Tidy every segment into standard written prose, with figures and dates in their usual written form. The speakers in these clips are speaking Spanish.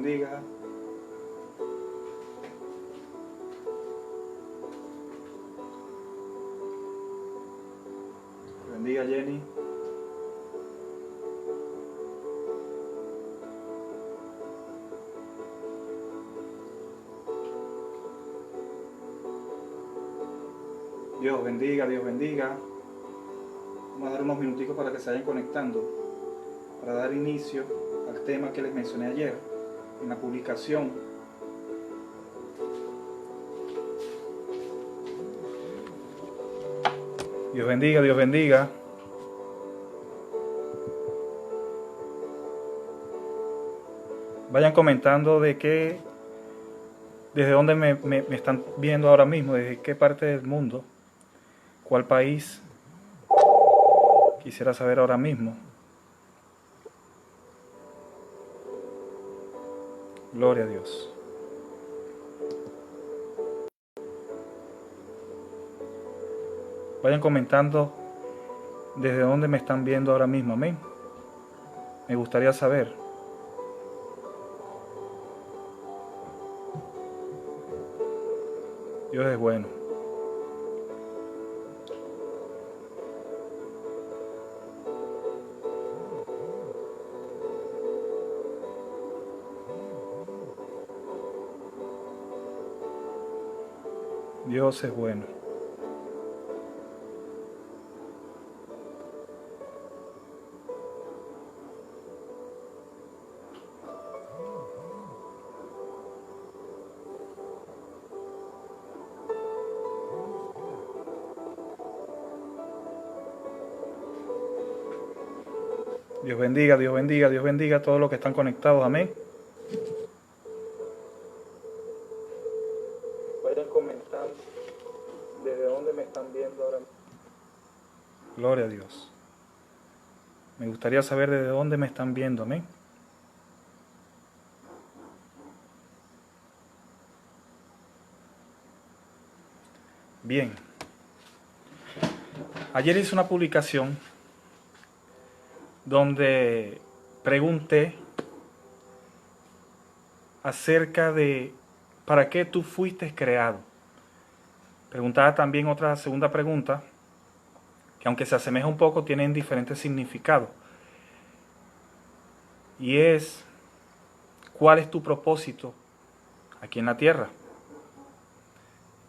bendiga. Bendiga, Jenny. Dios bendiga, Dios bendiga. Vamos a dar unos minuticos para que se vayan conectando, para dar inicio al tema que les mencioné ayer en la publicación. Dios bendiga, Dios bendiga. Vayan comentando desde dónde me están viendo ahora mismo, desde qué parte del mundo, cuál país. Quisiera saber ahora mismo. Gloria a Dios. Vayan comentando desde dónde me están viendo ahora mismo. Amén. Me gustaría saber. Dios es bueno. Dios es bueno. Dios bendiga, Dios bendiga, Dios bendiga a todos los que están conectados. Amén. Vayan comentando desde dónde me están viendo ahora mismo. Gloria a Dios. Me gustaría saber desde dónde me están viendo. Amén. Bien. Ayer hice una publicación donde pregunté acerca de ¿para qué tú fuiste creado? Preguntaba también otra segunda pregunta, que aunque se asemeja un poco, tienen diferentes significados. Y es, ¿cuál es tu propósito aquí en la tierra?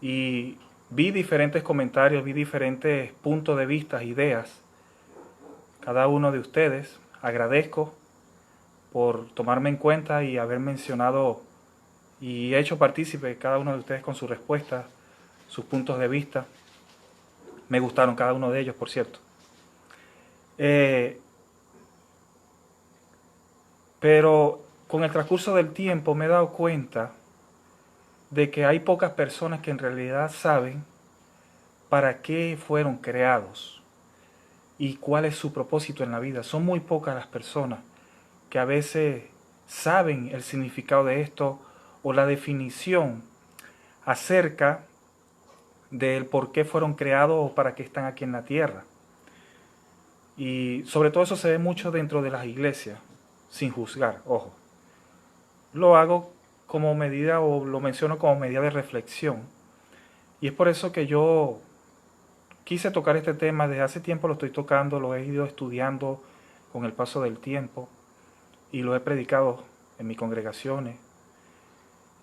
Y vi diferentes comentarios, vi diferentes puntos de vista, ideas. Cada uno de ustedes, agradezco por tomarme en cuenta y haber mencionado y hecho partícipe cada uno de ustedes con sus respuestas, sus puntos de vista. Me gustaron cada uno de ellos, por cierto. Pero con el transcurso del tiempo me he dado cuenta de que hay pocas personas que en realidad saben para qué fueron creados y cuál es su propósito en la vida. Son muy pocas las personas que a veces saben el significado de esto o la definición acerca del por qué fueron creados o para qué están aquí en la tierra. Y sobre todo eso se ve mucho dentro de las iglesias, sin juzgar, ojo. Lo hago como medida o lo menciono como medida de reflexión. Y es por eso que yo quise tocar este tema. Desde hace tiempo lo estoy tocando, lo he ido estudiando con el paso del tiempo y lo he predicado en mis congregaciones.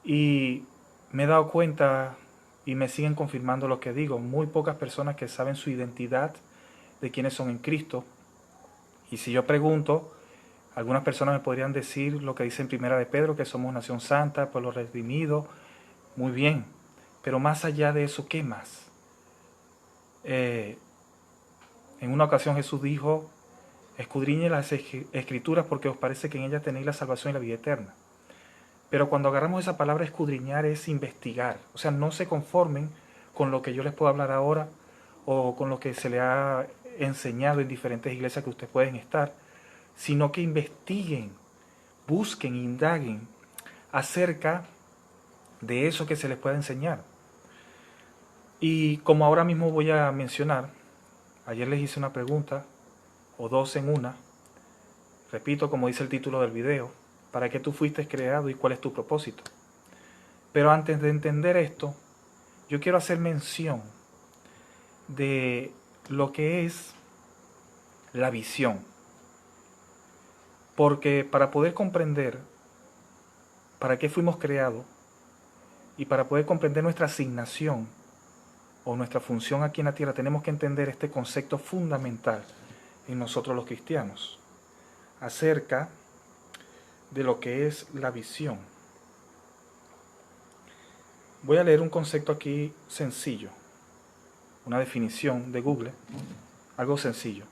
Y me he dado cuenta y me siguen confirmando lo que digo. Muy pocas personas que saben su identidad de quiénes son en Cristo. Y si yo pregunto, algunas personas me podrían decir lo que dice en Primera de Pedro, que somos nación santa, pueblo redimido. Muy bien, pero más allá de eso, ¿qué más? En una ocasión Jesús dijo, escudriñe las escrituras porque os parece que en ellas tenéis la salvación y la vida eterna. Pero cuando agarramos esa palabra escudriñar es investigar. O sea, no se conformen con lo que yo les puedo hablar ahora o con lo que se le ha enseñado en diferentes iglesias que ustedes pueden estar, sino que investiguen, busquen, indaguen acerca de eso que se les pueda enseñar. Y como ahora mismo voy a mencionar, ayer les hice una pregunta, o dos en una, repito como dice el título del video, para qué tú fuiste creado y cuál es tu propósito. Pero antes de entender esto, yo quiero hacer mención de lo que es la visión. Porque para poder comprender para qué fuimos creados y para poder comprender nuestra asignación o nuestra función aquí en la tierra, tenemos que entender este concepto fundamental en nosotros los cristianos acerca de lo que es la visión. Voy a leer un concepto aquí sencillo, una definición de Google, algo sencillo.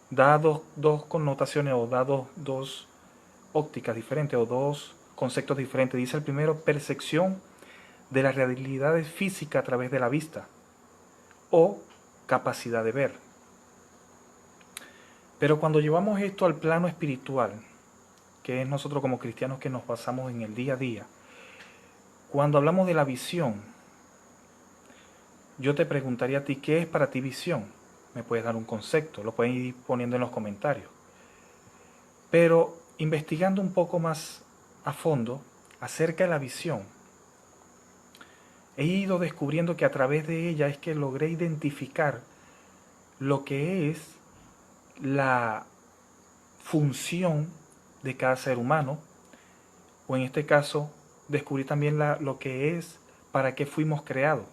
Da dos connotaciones o da dos ópticas diferentes o dos conceptos diferentes. Dice el primero, percepción de las realidades físicas a través de la vista o capacidad de ver. Pero cuando llevamos esto al plano espiritual, que es nosotros como cristianos que nos basamos en el día a día, cuando hablamos de la visión, yo te preguntaría a ti, ¿qué es para ti visión? Me puedes dar un concepto, lo pueden ir poniendo en los comentarios. Pero investigando un poco más a fondo acerca de la visión, he ido descubriendo que a través de ella es que logré identificar lo que es la función de cada ser humano, o en este caso descubrí también lo que es para qué fuimos creados.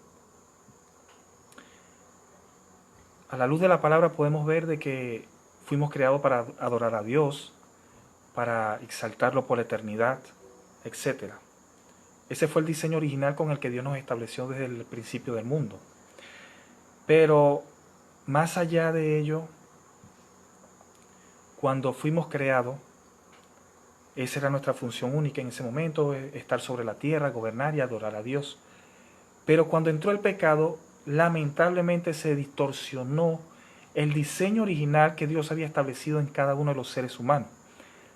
A la luz de la palabra podemos ver de que fuimos creados para adorar a Dios, para exaltarlo por la eternidad, etc. Ese fue el diseño original con el que Dios nos estableció desde el principio del mundo. Pero más allá de ello, cuando fuimos creados, esa era nuestra función única en ese momento, estar sobre la tierra, gobernar y adorar a Dios. Pero cuando entró el pecado, lamentablemente se distorsionó el diseño original que Dios había establecido en cada uno de los seres humanos.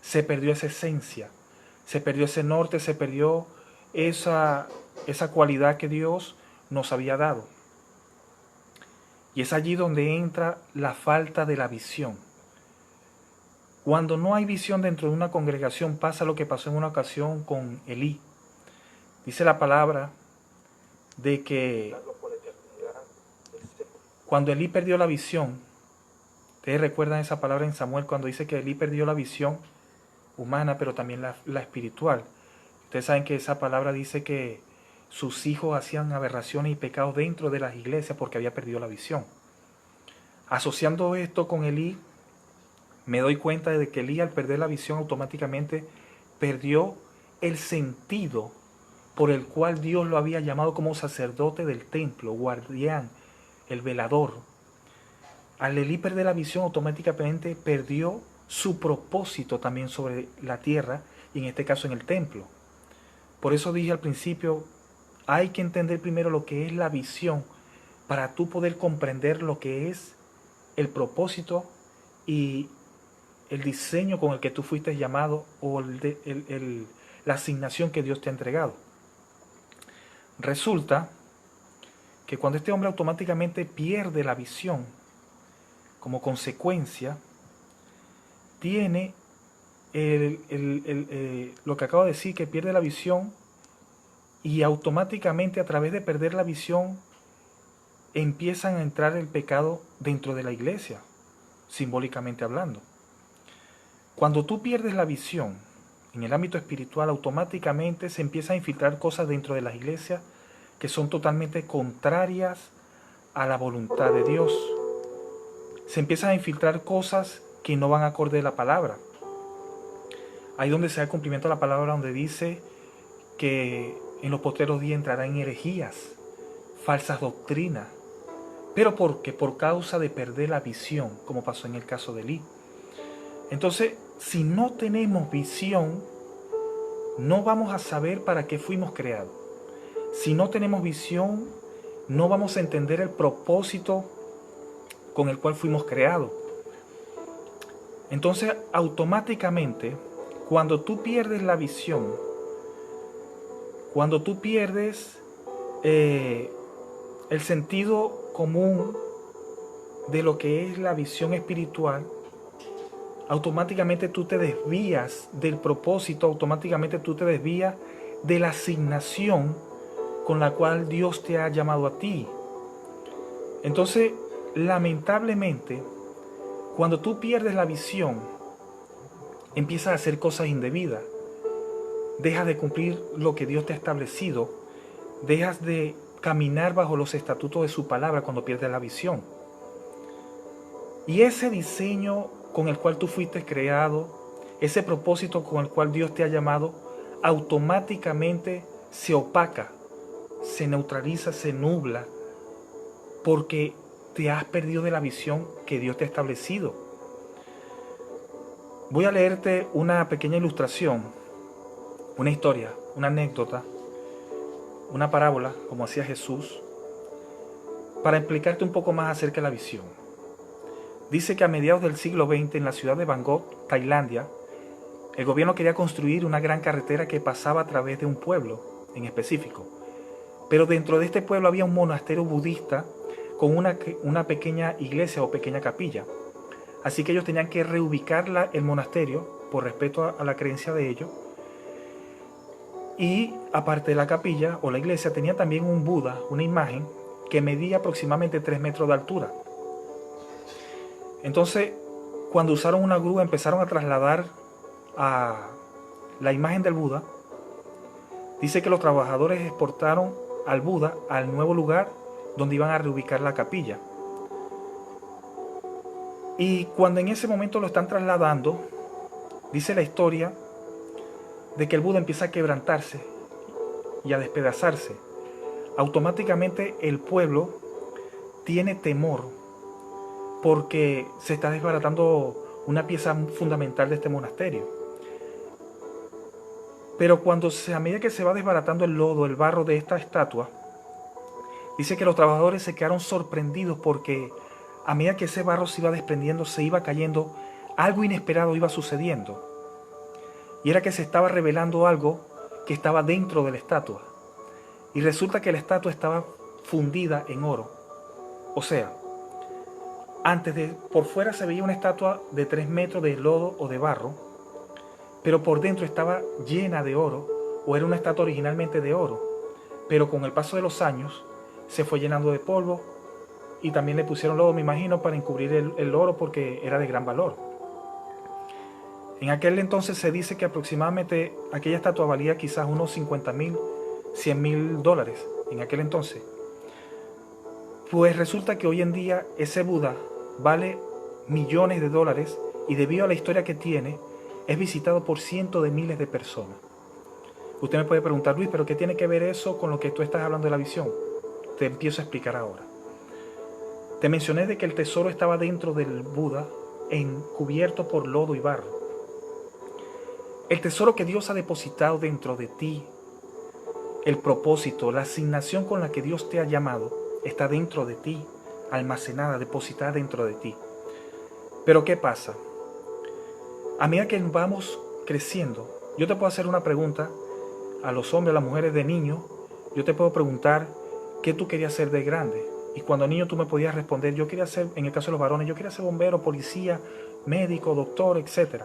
Se perdió esa esencia, se perdió ese norte, se perdió esa cualidad que Dios nos había dado. Y es allí donde entra la falta de la visión. Cuando no hay visión dentro de una congregación, pasa lo que pasó en una ocasión con Elí. Dice la palabra de que cuando Elí perdió la visión, ustedes recuerdan esa palabra en Samuel cuando dice que Elí perdió la visión humana, pero también la espiritual. Ustedes saben que esa palabra dice que sus hijos hacían aberraciones y pecados dentro de las iglesias porque había perdido la visión. Asociando esto con Elí, me doy cuenta de que Elí, al perder la visión, automáticamente perdió el sentido por el cual Dios lo había llamado como sacerdote del templo, guardián, el velador. Al Elí perder la visión, automáticamente perdió su propósito también sobre la tierra y en este caso en el templo. Por eso dije al principio, hay que entender primero lo que es la visión para tú poder comprender lo que es el propósito y el diseño con el que tú fuiste llamado o la asignación que Dios te ha entregado. Resulta que cuando este hombre automáticamente pierde la visión, como consecuencia, tiene lo que acabo de decir, que pierde la visión y automáticamente a través de perder la visión empiezan a entrar el pecado dentro de la iglesia, simbólicamente hablando. Cuando tú pierdes la visión en el ámbito espiritual, automáticamente se empiezan a infiltrar cosas dentro de las iglesias que son totalmente contrarias a la voluntad de Dios. Se empiezan a infiltrar cosas que no van acorde a la palabra. Ahí donde se da el cumplimiento de la palabra, donde dice que en los postreros días entrarán herejías, falsas doctrinas. ¿Pero por qué? Por causa de perder la visión, como pasó en el caso de Elí. Entonces, si no tenemos visión, no vamos a saber para qué fuimos creados. Si no tenemos visión, no vamos a entender el propósito con el cual fuimos creados. Entonces, automáticamente, cuando tú pierdes la visión, cuando tú pierdes el sentido común de lo que es la visión espiritual, automáticamente tú te desvías del propósito, automáticamente tú te desvías de la asignación con la cual Dios te ha llamado a ti. Entonces, lamentablemente, cuando tú pierdes la visión, empiezas a hacer cosas indebidas. Dejas de cumplir lo que Dios te ha establecido. Dejas de caminar bajo los estatutos de su palabra cuando pierdes la visión. Y ese diseño con el cual tú fuiste creado, ese propósito con el cual Dios te ha llamado, automáticamente se opaca, se neutraliza, se nubla, porque te has perdido de la visión que Dios te ha establecido. Voy a leerte una pequeña ilustración, una historia, una anécdota, una parábola, como hacía Jesús, para explicarte un poco más acerca de la visión. Dice que a mediados del siglo XX, en la ciudad de Bangkok, Tailandia, el gobierno quería construir una gran carretera que pasaba a través de un pueblo en específico. Pero dentro de este pueblo había un monasterio budista con una pequeña iglesia o pequeña capilla. Así que ellos tenían que reubicar el monasterio por respeto a la creencia de ellos. Y aparte de la capilla o la iglesia, tenía también un Buda, una imagen que medía aproximadamente 3 metros de altura. Entonces, cuando usaron una grúa, empezaron a trasladar a la imagen del Buda. Dice que los trabajadores exportaron al Buda al nuevo lugar donde iban a reubicar la capilla. Y cuando en ese momento lo están trasladando, dice la historia de que el Buda empieza a quebrantarse y a despedazarse. Automáticamente el pueblo tiene temor porque se está desbaratando una pieza fundamental de este monasterio. Pero a medida que se va desbaratando el lodo, el barro de esta estatua, dice que los trabajadores se quedaron sorprendidos porque a medida que ese barro se iba desprendiendo, se iba cayendo, algo inesperado iba sucediendo. Y era que se estaba revelando algo que estaba dentro de la estatua. Y resulta que la estatua estaba fundida en oro. O sea, por fuera se veía una estatua de 3 metros de lodo o de barro, pero por dentro estaba llena de oro, o era una estatua originalmente de oro, pero con el paso de los años se fue llenando de polvo y también le pusieron lodo, me imagino, para encubrir el oro porque era de gran valor. En aquel entonces se dice que aproximadamente aquella estatua valía quizás unos 50,000, 100,000 dólares en aquel entonces. Pues resulta que hoy en día ese Buda vale millones de dólares y debido a la historia que tiene, es visitado por cientos de miles de personas. Usted me puede preguntar, Luis, ¿pero qué tiene que ver eso con lo que tú estás hablando de la visión? Te empiezo a explicar ahora. Te mencioné de que el tesoro estaba dentro del Buda, cubierto por lodo y barro. El tesoro que Dios ha depositado dentro de ti, el propósito, la asignación con la que Dios te ha llamado, está dentro de ti, almacenada, depositada dentro de ti. Pero ¿qué pasa? A medida que vamos creciendo, yo te puedo hacer una pregunta a los hombres, a las mujeres de niño. Yo te puedo preguntar qué tú querías ser de grande. Y cuando niño tú me podías responder, yo quería ser, en el caso de los varones, yo quería ser bombero, policía, médico, doctor, etc.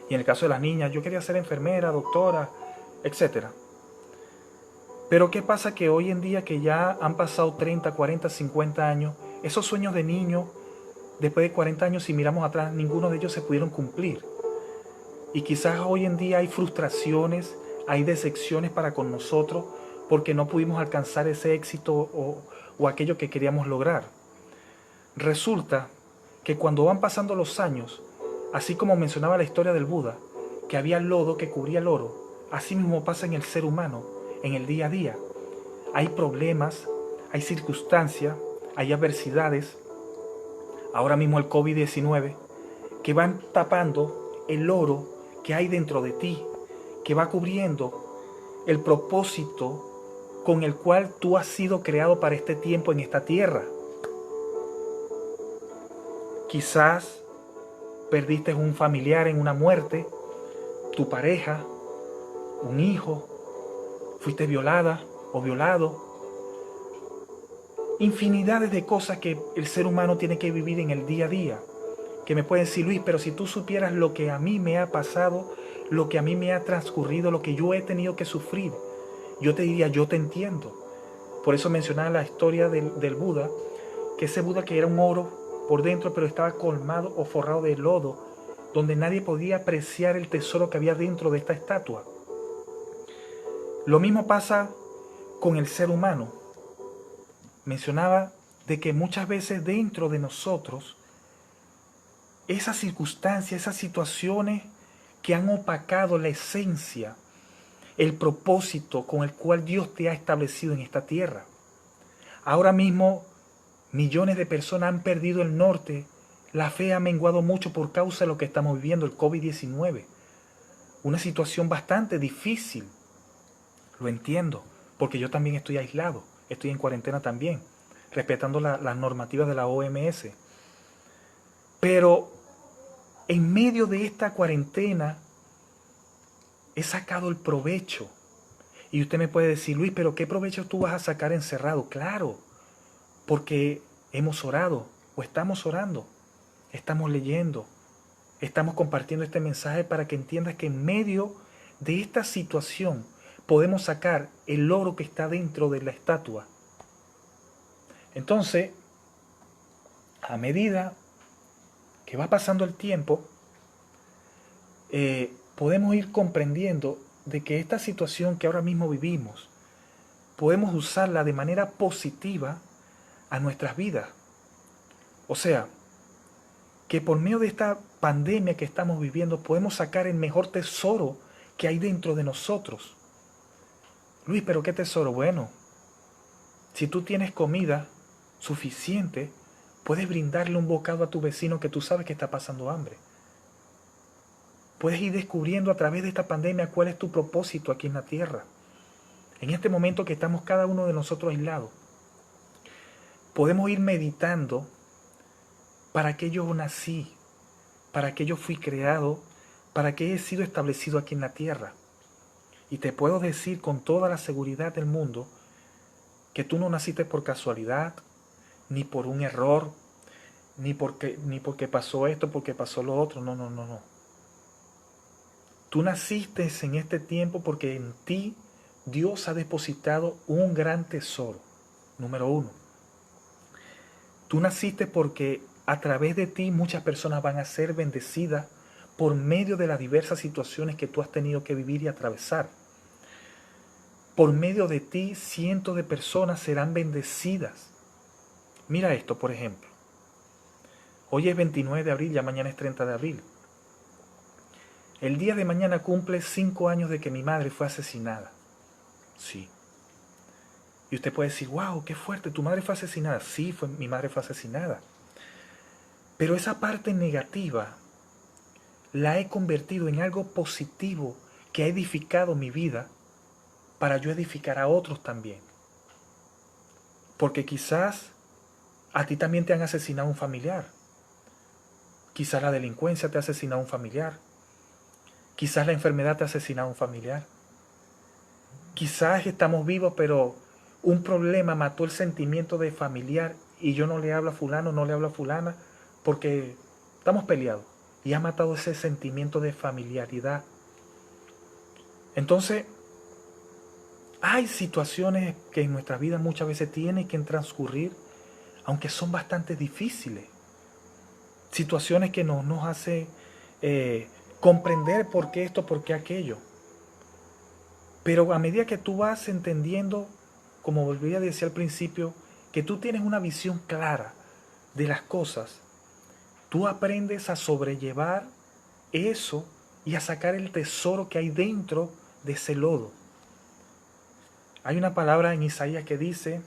Y en el caso de las niñas, yo quería ser enfermera, doctora, etc. Pero ¿qué pasa? Que hoy en día que ya han pasado 30, 40, 50 años, esos sueños de niño, después de 40 años, si miramos atrás, ninguno de ellos se pudieron cumplir. Y quizás hoy en día hay frustraciones, hay decepciones para con nosotros, porque no pudimos alcanzar ese éxito o aquello que queríamos lograr. Resulta que cuando van pasando los años, así como mencionaba la historia del Buda, que había lodo que cubría el oro, así mismo pasa en el ser humano, en el día a día. Hay problemas, hay circunstancias, hay adversidades, ahora mismo el COVID-19, que van tapando el oro que hay dentro de ti, que va cubriendo el propósito con el cual tú has sido creado para este tiempo en esta tierra. Quizás perdiste un familiar en una muerte, tu pareja, un hijo, fuiste violada o violado. Infinidades de cosas que el ser humano tiene que vivir en el día a día. que me pueden decir, Luis, pero si tú supieras lo que a mí me ha pasado, lo que a mí me ha transcurrido, lo que yo he tenido que sufrir, yo te diría, yo te entiendo. Por eso mencionaba la historia del Buda, que ese Buda que era un oro por dentro, pero estaba colmado o forrado de lodo, donde nadie podía apreciar el tesoro que había dentro de esta estatua. Lo mismo pasa con el ser humano. Mencionaba de que muchas veces dentro de nosotros, esas circunstancias, esas situaciones que han opacado la esencia, el propósito con el cual Dios te ha establecido en esta tierra. Ahora mismo, millones de personas han perdido el norte, la fe ha menguado mucho por causa de lo que estamos viviendo, el COVID-19. Una situación bastante difícil, lo entiendo, porque yo también estoy aislado, estoy en cuarentena también, respetando las normativas de la OMS. Pero en medio de esta cuarentena he sacado el provecho. Y usted me puede decir, Luis, pero ¿qué provecho tú vas a sacar encerrado? Claro, porque hemos orado o estamos orando, estamos leyendo, estamos compartiendo este mensaje para que entiendas que en medio de esta situación podemos sacar el oro que está dentro de la estatua. Entonces, a medida que va pasando el tiempo, podemos ir comprendiendo de que esta situación que ahora mismo vivimos, podemos usarla de manera positiva a nuestras vidas. O sea, que por medio de esta pandemia que estamos viviendo podemos sacar el mejor tesoro que hay dentro de nosotros. Luis, ¿pero qué tesoro? Bueno, si tú tienes comida suficiente, puedes brindarle un bocado a tu vecino que tú sabes que está pasando hambre. Puedes ir descubriendo a través de esta pandemia cuál es tu propósito aquí en la tierra. En este momento que estamos cada uno de nosotros aislados, podemos ir meditando para qué yo nací, para qué yo fui creado, para qué he sido establecido aquí en la tierra. Y te puedo decir con toda la seguridad del mundo que tú no naciste por casualidad, ni por un error, ni porque pasó esto, porque pasó lo otro. No, no, no, no. Tú naciste en este tiempo porque en ti Dios ha depositado un gran tesoro. Número uno. Tú naciste porque a través de ti muchas personas van a ser bendecidas por medio de las diversas situaciones que tú has tenido que vivir y atravesar. Por medio de ti cientos de personas serán bendecidas. Mira esto, por ejemplo. Hoy es 29 de abril, ya mañana es 30 de abril. El día de mañana cumple 5 años de que mi madre fue asesinada. Sí. Y usted puede decir, wow, qué fuerte, tu madre fue asesinada. Sí, mi madre fue asesinada. Pero esa parte negativa la he convertido en algo positivo que ha edificado mi vida para yo edificar a otros también. Porque quizás a ti también te han asesinado un familiar. Quizás la delincuencia te ha asesinado un familiar. Quizás la enfermedad te ha asesinado un familiar. Quizás estamos vivos, pero un problema mató el sentimiento de familiar y yo no le hablo a fulano, no le hablo a fulana, porque estamos peleados. Y ha matado ese sentimiento de familiaridad. Entonces, hay situaciones que en nuestra vida muchas veces tienen que transcurrir, aunque son bastante difíciles. Situaciones que nos hacen comprender por qué esto, por qué aquello. Pero a medida que tú vas entendiendo, como volví a decir al principio, que tú tienes una visión clara de las cosas, tú aprendes a sobrellevar eso y a sacar el tesoro que hay dentro de ese lodo. Hay una palabra en Isaías que dice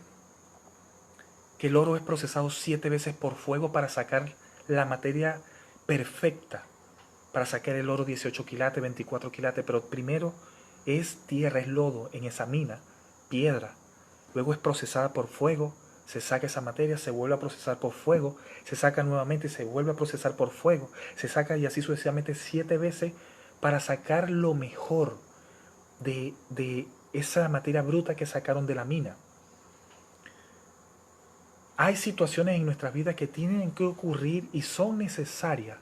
que el oro es procesado 7 veces por fuego para sacar la materia perfecta, para sacar el oro 18 quilates, 24 quilates, pero primero es tierra, es lodo en esa mina, piedra, luego es procesada por fuego, se saca esa materia, se vuelve a procesar por fuego, se saca nuevamente y se vuelve a procesar por fuego, se saca y así sucesivamente 7 veces para sacar lo mejor de esa materia bruta que sacaron de la mina. Hay situaciones en nuestras vidas que tienen que ocurrir y son necesarias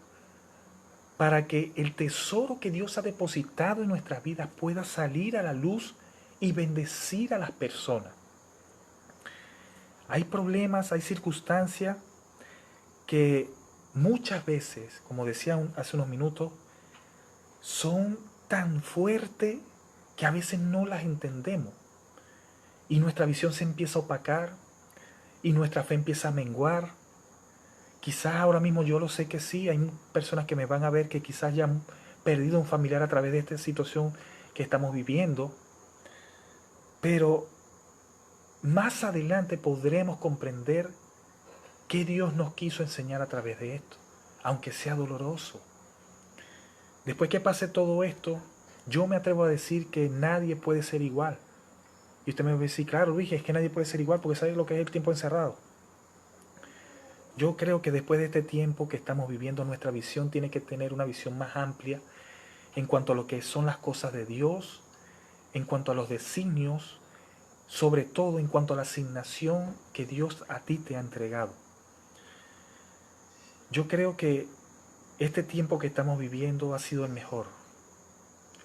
para que el tesoro que Dios ha depositado en nuestras vidas pueda salir a la luz y bendecir a las personas. Hay problemas, hay circunstancias que muchas veces, como decía hace unos minutos, son tan fuertes que a veces no las entendemos. Y nuestra visión se empieza a opacar y nuestra fe empieza a menguar. Quizás ahora mismo yo lo sé que sí, hay personas que me van a ver que quizás ya han perdido un familiar a través de esta situación que estamos viviendo. Pero más adelante podremos comprender qué Dios nos quiso enseñar a través de esto, aunque sea doloroso. Después que pase todo esto, yo me atrevo a decir que nadie puede ser igual. Y usted me va a decir, claro, Luis, es que nadie puede ser igual porque sabe lo que es el tiempo encerrado. Yo creo que después de este tiempo que estamos viviendo, nuestra visión tiene que tener una visión más amplia en cuanto a lo que son las cosas de Dios, en cuanto a los designios, sobre todo en cuanto a la asignación que Dios a ti te ha entregado. Yo creo que este tiempo que estamos viviendo ha sido el mejor.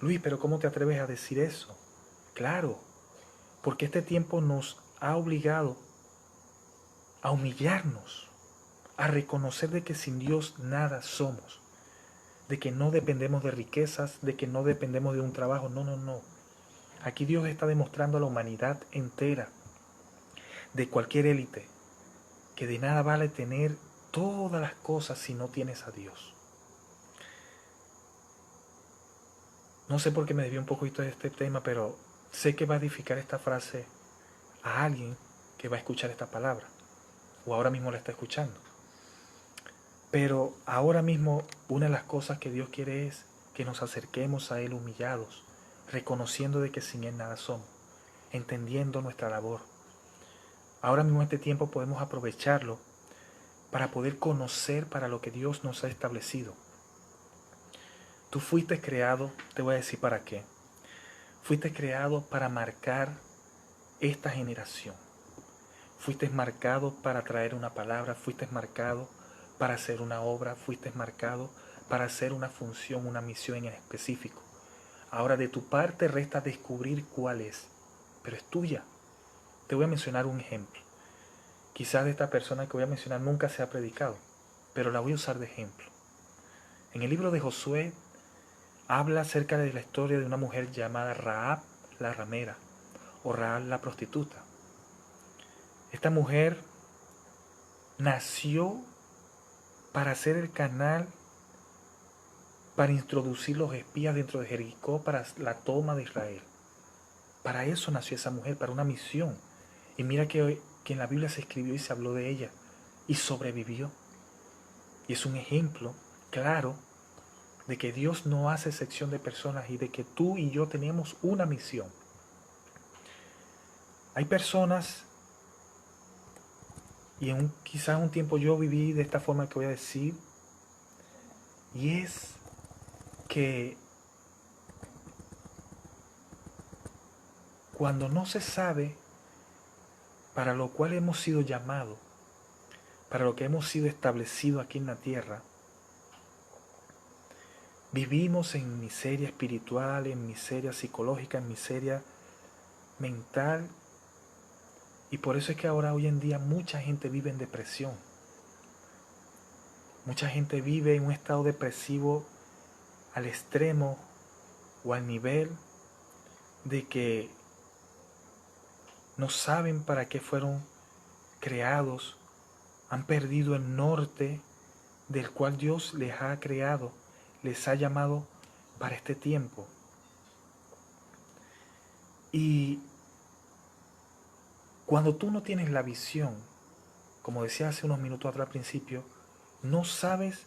Luis, pero ¿cómo te atreves a decir eso? Claro, porque este tiempo nos ha obligado a humillarnos, a reconocer de que sin Dios nada somos, de que no dependemos de riquezas, de que no dependemos de un trabajo. No, no, no. Aquí Dios está demostrando a la humanidad entera, de cualquier élite, que de nada vale tener todas las cosas si no tienes a Dios. No sé por qué me desvié un poquito de este tema, pero sé que va a edificar esta frase a alguien que va a escuchar esta palabra, o ahora mismo la está escuchando. Pero ahora mismo una de las cosas que Dios quiere es que nos acerquemos a Él humillados, reconociendo de que sin Él nada somos, entendiendo nuestra labor. Ahora mismo en este tiempo podemos aprovecharlo para poder conocer para lo que Dios nos ha establecido. Tú fuiste creado, te voy a decir para qué. Fuiste creado para marcar esta generación. Fuiste marcado para traer una palabra, fuiste marcado para hacer una obra, fuiste marcado para hacer una función, una misión en específico. Ahora de tu parte resta descubrir cuál es, pero es tuya. Te voy a mencionar un ejemplo. Quizás de esta persona que voy a mencionar nunca se ha predicado, pero la voy a usar de ejemplo. En el libro de Josué habla acerca de la historia de una mujer llamada Rahab la ramera o Rahab la prostituta. Esta mujer nació para ser el canal para introducir los espías dentro de Jericó para la toma de Israel. Para eso nació esa mujer, para una misión. Y mira que en la Biblia se escribió y se habló de ella y sobrevivió. Y es un ejemplo claro de que Dios no hace excepción de personas y de que tú y yo tenemos una misión. Hay personas, y quizás un tiempo yo viví de esta forma que voy a decir, y es que cuando no se sabe para lo cual hemos sido llamados, para lo que hemos sido establecidos aquí en la tierra, vivimos en miseria espiritual, en miseria psicológica, en miseria mental. Y por eso es que ahora hoy en día mucha gente vive en depresión. Mucha gente vive en un estado depresivo al extremo o al nivel de que no saben para qué fueron creados, han perdido el norte del cual Dios les ha creado, les ha llamado para este tiempo. Y cuando tú no tienes la visión, como decía hace unos minutos atrás al principio, no sabes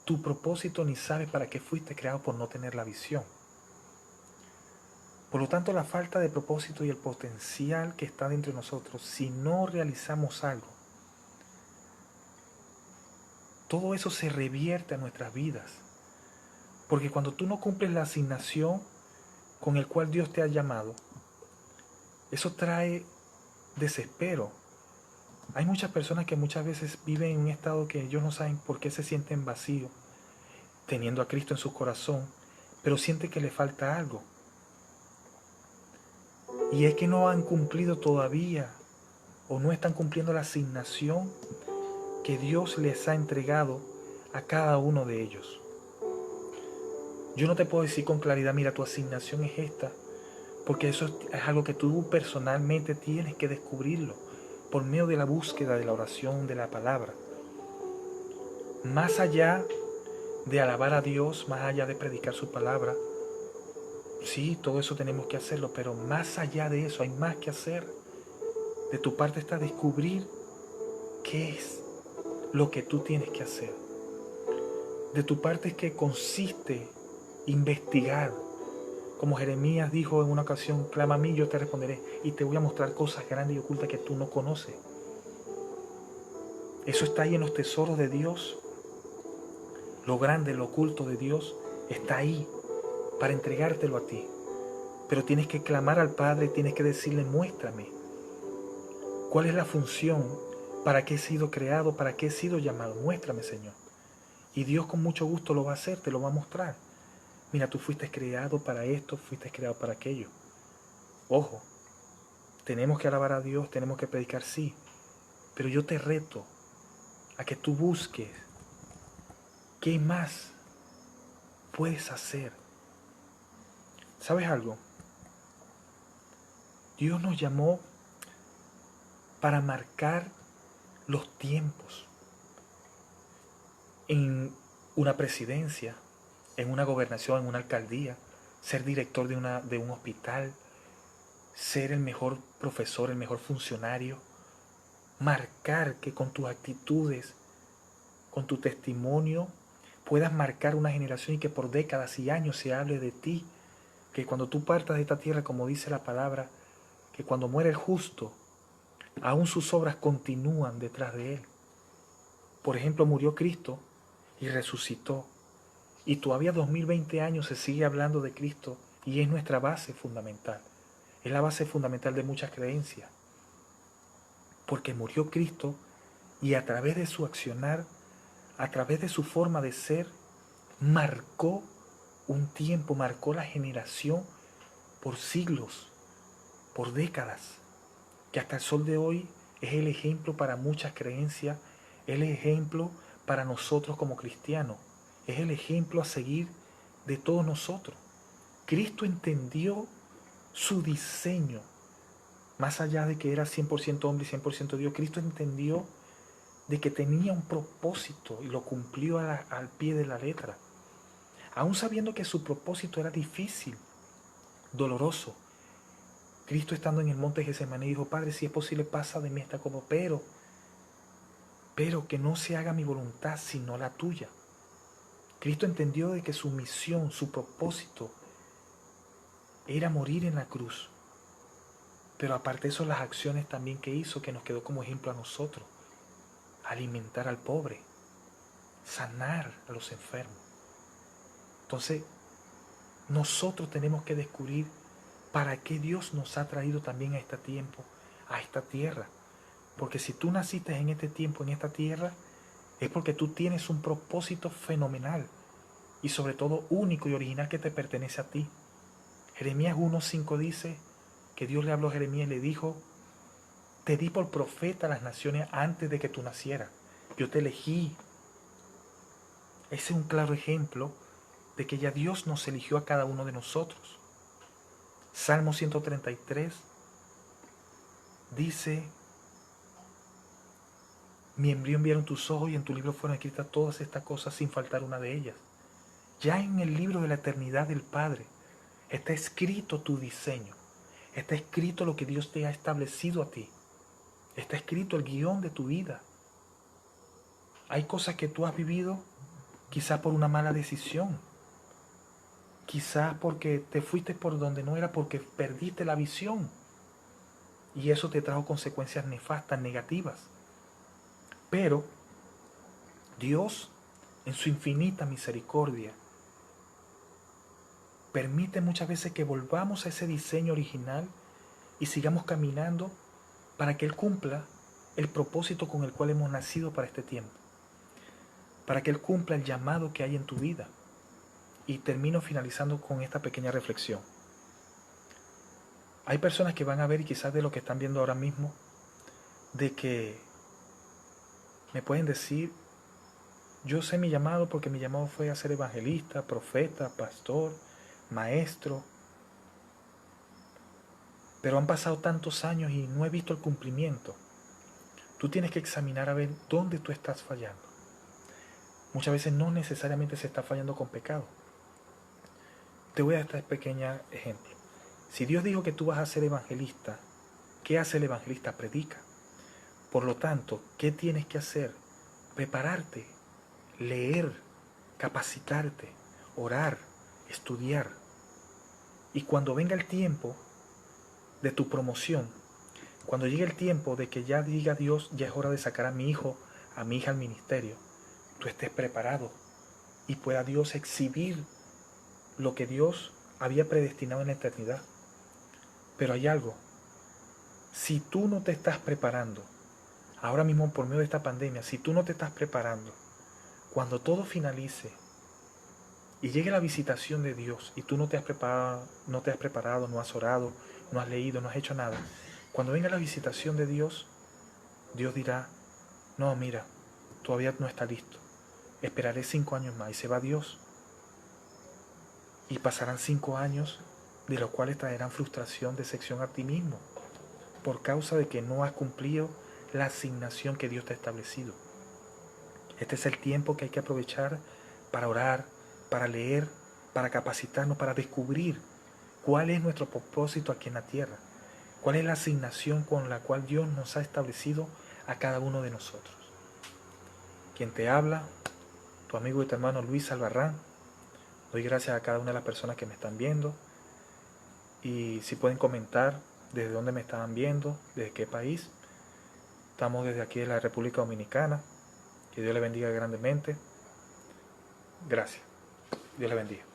tu propósito ni sabes para qué fuiste creado por no tener la visión. Por lo tanto, la falta de propósito y el potencial que está dentro de nosotros, si no realizamos algo, todo eso se revierte a nuestras vidas. Porque cuando tú no cumples la asignación con el cual Dios te ha llamado, eso trae desespero, Hay muchas personas que muchas veces viven en un estado que ellos no saben por qué se sienten vacíos, teniendo a Cristo en su corazón, pero sienten que le falta algo. Y es que no han cumplido todavía o no están cumpliendo la asignación que Dios les ha entregado a cada uno de ellos. Yo no te puedo decir con claridad, mira, tu asignación es esta, porque eso es algo que tú personalmente tienes que descubrirlo por medio de la búsqueda de la oración, de la palabra. Más allá de alabar a Dios, más allá de predicar su palabra, sí, todo eso tenemos que hacerlo, pero más allá de eso hay más que hacer. De tu parte está descubrir qué es lo que tú tienes que hacer. De tu parte es que consiste investigar. Como Jeremías dijo en una ocasión, clama a mí, yo te responderé y te voy a mostrar cosas grandes y ocultas que tú no conoces. Eso está ahí en los tesoros de Dios. Lo grande, lo oculto de Dios está ahí para entregártelo a ti. Pero tienes que clamar al Padre, tienes que decirle, muéstrame. ¿Cuál es la función? ¿Para qué he sido creado? ¿Para qué he sido llamado? Muéstrame, Señor. Y Dios con mucho gusto lo va a hacer, te lo va a mostrar. Mira, tú fuiste creado para esto, fuiste creado para aquello. Ojo, tenemos que alabar a Dios, tenemos que predicar, sí. Pero yo te reto a que tú busques qué más puedes hacer. ¿Sabes algo? Dios nos llamó para marcar los tiempos en una presidencia, en una gobernación, en una alcaldía, ser director de un hospital, ser el mejor profesor, el mejor funcionario, marcar que con tus actitudes, con tu testimonio, puedas marcar una generación y que por décadas y años se hable de ti, que cuando tú partas de esta tierra, como dice la palabra, que cuando muere el justo, aún sus obras continúan detrás de él. Por ejemplo, murió Cristo y resucitó. Y todavía 2020 años se sigue hablando de Cristo y es nuestra base fundamental. Es la base fundamental de muchas creencias. Porque murió Cristo y a través de su accionar, a través de su forma de ser, marcó un tiempo, marcó la generación por siglos, por décadas, que hasta el sol de hoy es el ejemplo para muchas creencias, es el ejemplo para nosotros como cristianos, es el ejemplo a seguir de todos nosotros. Cristo entendió su diseño, más allá de que era 100% hombre y 100% Dios, Cristo entendió de que tenía un propósito y lo cumplió al pie de la letra. Aún sabiendo que su propósito era difícil, doloroso, Cristo estando en el monte Getsemaní dijo, Padre, si es posible, pasa de mí esta copa, pero que no se haga mi voluntad, sino la tuya. Cristo entendió de que su misión, su propósito, era morir en la cruz. Pero aparte de eso, las acciones también que hizo, que nos quedó como ejemplo a nosotros. Alimentar al pobre, sanar a los enfermos. Entonces, nosotros tenemos que descubrir para qué Dios nos ha traído también a este tiempo, a esta tierra. Porque si tú naciste en este tiempo, en esta tierra, es porque tú tienes un propósito fenomenal y sobre todo único y original que te pertenece a ti. Jeremías 1:5 dice que Dios le habló a Jeremías y le dijo, te di por profeta a las naciones antes de que tú nacieras. Yo te elegí. Ese es un claro ejemplo de que ya Dios nos eligió a cada uno de nosotros. Salmo 133 dice, mi embrión vieron tus ojos y en tu libro fueron escritas todas estas cosas sin faltar una de ellas. Ya en el libro de la eternidad del Padre está escrito tu diseño. Está escrito lo que Dios te ha establecido a ti. Está escrito el guión de tu vida. Hay cosas que tú has vivido quizás por una mala decisión. Quizás porque te fuiste por donde no era, porque perdiste la visión. Y eso te trajo consecuencias nefastas, negativas. Pero Dios, en su infinita misericordia, permite muchas veces que volvamos a ese diseño original y sigamos caminando para que Él cumpla el propósito con el cual hemos nacido para este tiempo, para que Él cumpla el llamado que hay en tu vida. Y termino finalizando con esta pequeña reflexión. Hay personas que van a ver, y quizás de lo que están viendo ahora mismo, de que me pueden decir, yo sé mi llamado porque mi llamado fue a ser evangelista, profeta, pastor, maestro, pero han pasado tantos años y no he visto el cumplimiento. Tú tienes que examinar a ver dónde tú estás fallando. Muchas veces no necesariamente se está fallando con pecado. Te voy a dar este pequeño ejemplo. Si Dios dijo que tú vas a ser evangelista, ¿qué hace el evangelista? Predica. Por lo tanto, ¿qué tienes que hacer? Prepararte, leer, capacitarte, orar, estudiar. Y cuando venga el tiempo de tu promoción, cuando llegue el tiempo de que ya diga Dios, ya es hora de sacar a mi hijo, a mi hija al ministerio, tú estés preparado y pueda Dios exhibir lo que Dios había predestinado en la eternidad. Pero hay algo, si tú no te estás preparando, ahora mismo por medio de esta pandemia, si tú no te estás preparando, cuando todo finalice y llegue la visitación de Dios y tú no te has preparado, no has orado, no has leído, no has hecho nada, cuando venga la visitación de Dios, Dios dirá, no, mira, todavía no está listo, esperaré 5 años más. Y se va Dios y pasarán 5 años, de los cuales traerán frustración, decepción a ti mismo, por causa de que no has cumplido la asignación que Dios te ha establecido. Este es el tiempo que hay que aprovechar para orar, para leer, para capacitarnos, para descubrir cuál es nuestro propósito aquí en la tierra, cuál es la asignación con la cual Dios nos ha establecido a cada uno de nosotros. Quien te habla, tu amigo y tu hermano Luis Albarrán. Doy gracias a cada una de las personas que me están viendo, y si pueden comentar desde dónde me estaban viendo, desde qué país. Estamos desde aquí de la República Dominicana. Que Dios les bendiga grandemente. Gracias. Dios les bendiga.